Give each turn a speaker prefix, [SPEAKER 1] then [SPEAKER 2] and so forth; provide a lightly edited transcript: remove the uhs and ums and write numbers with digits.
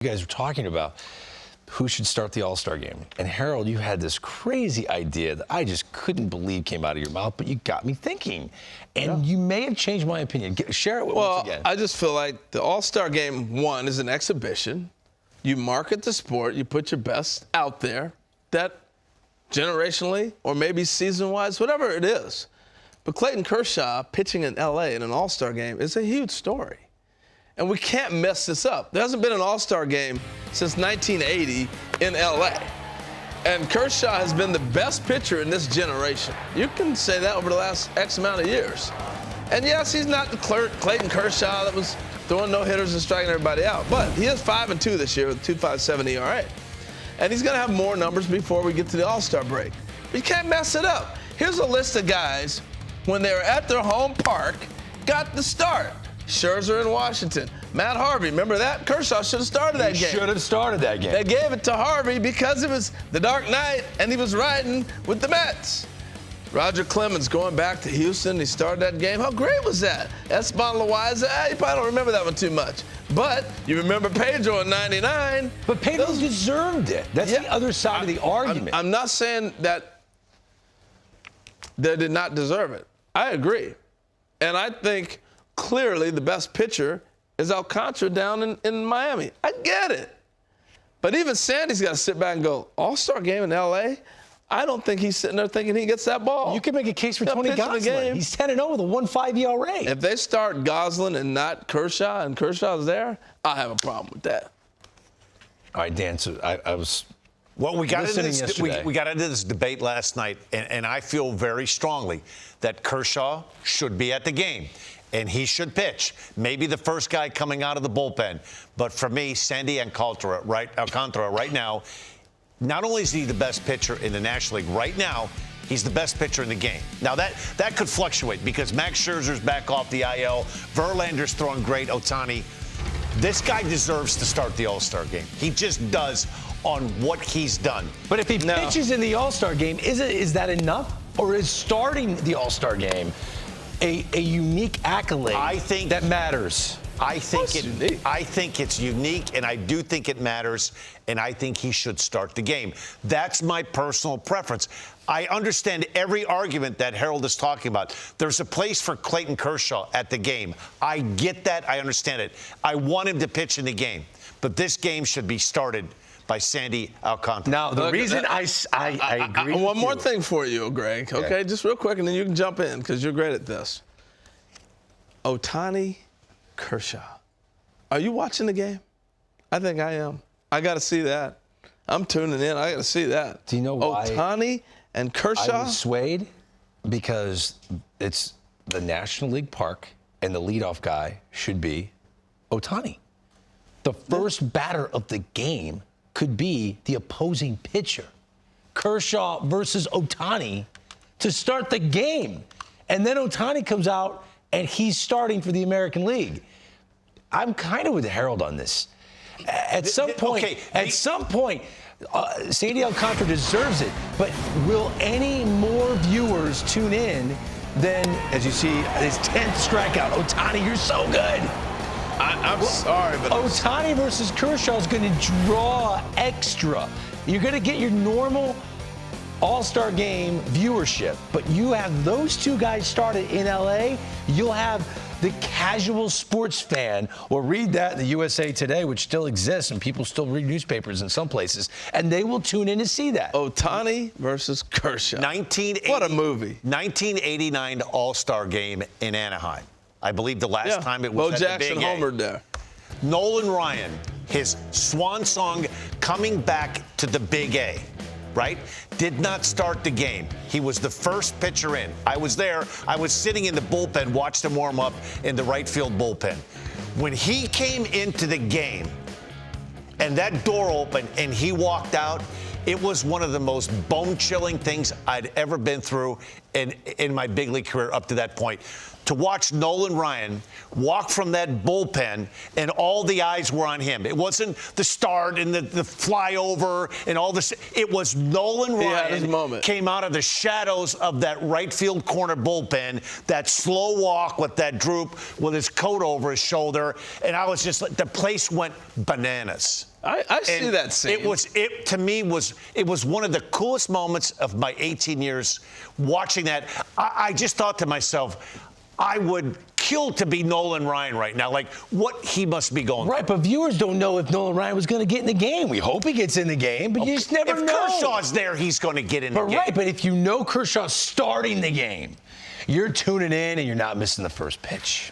[SPEAKER 1] You guys were talking about who should start the All-Star game. And Harold, you had this crazy idea that I just couldn't believe came out of your mouth, but you got me thinking. And you may have changed my opinion. Share it with us again.
[SPEAKER 2] I just feel like the All-Star game, one, is an exhibition. You market the sport. You put your best out there. That generationally or maybe season-wise, whatever it is. But Clayton Kershaw pitching in L.A. in an All-Star game is a huge story. And we can't mess this up. There hasn't been an All-Star game since 1980 in L.A. And Kershaw has been the best pitcher in this generation. You can say that over the last X amount of years. And yes, he's not the Clayton Kershaw that was throwing no-hitters and striking everybody out. But he is 5-2 this year with a 2.57 ERA. And he's going to have more numbers before we get to the All-Star break. But you can't mess it up. Here's a list of guys, when they were at their home park, got the start. Scherzer in Washington. Matt Harvey, remember that? Kershaw should have started that game.
[SPEAKER 1] Should have started that game.
[SPEAKER 2] They gave it to Harvey because it was the Dark Knight, and he was riding with the Mets. Roger Clemens going back to Houston. He started that game. How great was that? Esteban Loaiza, you probably don't remember that one too much. But you remember Pedro in 99.
[SPEAKER 1] But Pedro deserved it. That's the other side of the argument.
[SPEAKER 2] I'm not saying that they did not deserve it. I agree. And I think clearly the best pitcher is Alcantara down in Miami. I get it. But even Sandy's got to sit back and go, All-Star game in L.A.? I don't think he's sitting there thinking he gets that ball.
[SPEAKER 1] You can make a case for Tony Gonsolin. He's 10-0 with a 1.5 ERA.
[SPEAKER 2] If they start Gonsolin and not Kershaw, and Kershaw's there, I have a problem with that.
[SPEAKER 1] All right, Dan, so I was
[SPEAKER 3] we got into this,
[SPEAKER 1] yesterday.
[SPEAKER 3] We got into this debate last night, and I feel very strongly that Kershaw should be at the game. And he should pitch. Maybe the first guy coming out of the bullpen. But for me, Sandy Alcantara right now, not only is he the best pitcher in the National League right now, he's the best pitcher in the game. Now, that could fluctuate because Max Scherzer's back off the IL. Verlander's throwing great. Ohtani. This guy deserves to start the All-Star game. He just does on what he's done.
[SPEAKER 1] But if he pitches in the All-Star game, is that enough? Or is starting the All-Star game a unique accolade that matters?
[SPEAKER 3] I think it's unique, and I do think it matters, and I think he should start the game. That's my personal preference. I understand every argument that Harold is talking about. There's a place for Clayton Kershaw at the game. I get that. I understand it. I want him to pitch in the game, but this game should be started by Sandy Alcantara.
[SPEAKER 1] Now, the reason I agree with
[SPEAKER 2] one more thing for you, Greg, okay? Just real quick, and then you can jump in because you're great at this. Ohtani Kershaw. Are you watching the game? I think I am. I got to see that. I'm tuning in. I got to see that.
[SPEAKER 1] Do you know why?
[SPEAKER 2] Ohtani and Kershaw?
[SPEAKER 1] I was swayed because it's the National League Park, and the leadoff guy should be Ohtani. The first batter of the game could be the opposing pitcher. Kershaw versus Ohtani to start the game. And then Ohtani comes out, and he's starting for the American League. I'm kind of with Harold on this. At some point, Sandy Alcantara deserves it. But will any more viewers tune in than, as you see, his 10th strikeout? Ohtani, you're so good.
[SPEAKER 2] I'm sorry, but
[SPEAKER 1] Ohtani versus Kershaw is going to draw extra. You're going to get your normal All-Star game viewership, but you have those two guys started in L.A., you'll have the casual sports fan, or read that in the USA Today, which still exists, and people still read newspapers in some places, and they will tune in to see that.
[SPEAKER 2] Ohtani versus Kershaw. What a movie.
[SPEAKER 3] 1989 All-Star game in Anaheim. I believe the last time it was
[SPEAKER 2] Bo
[SPEAKER 3] at
[SPEAKER 2] Jackson
[SPEAKER 3] the Big A.
[SPEAKER 2] homered there.
[SPEAKER 3] Nolan Ryan, his swan song coming back to the Big A, right? Did not start the game. He was the first pitcher in. I was there. I was sitting in the bullpen, watched him warm up in the right field bullpen. When he came into the game and that door opened and he walked out, it was one of the most bone-chilling things I'd ever been through in my big league career up to that point. To watch Nolan Ryan walk from that bullpen and all the eyes were on him. It wasn't the start and the flyover and all this. It was Nolan Ryan came out of the shadows of that right field corner bullpen, that slow walk with that droop with his coat over his shoulder. And I was just like, the place went bananas.
[SPEAKER 2] I see
[SPEAKER 3] And
[SPEAKER 2] that scene.
[SPEAKER 3] It to me was one of the coolest moments of my 18 years watching that. I just thought to myself, I would kill to be Nolan Ryan right now. Like what he must be going
[SPEAKER 1] Right, but viewers don't know if Nolan Ryan was going to get in the game. We hope he gets in the game, but you just never
[SPEAKER 3] if
[SPEAKER 1] know.
[SPEAKER 3] Kershaw's there, he's going to get in the game.
[SPEAKER 1] Right, but if you know Kershaw's starting the game, you're tuning in and you're not missing the first pitch.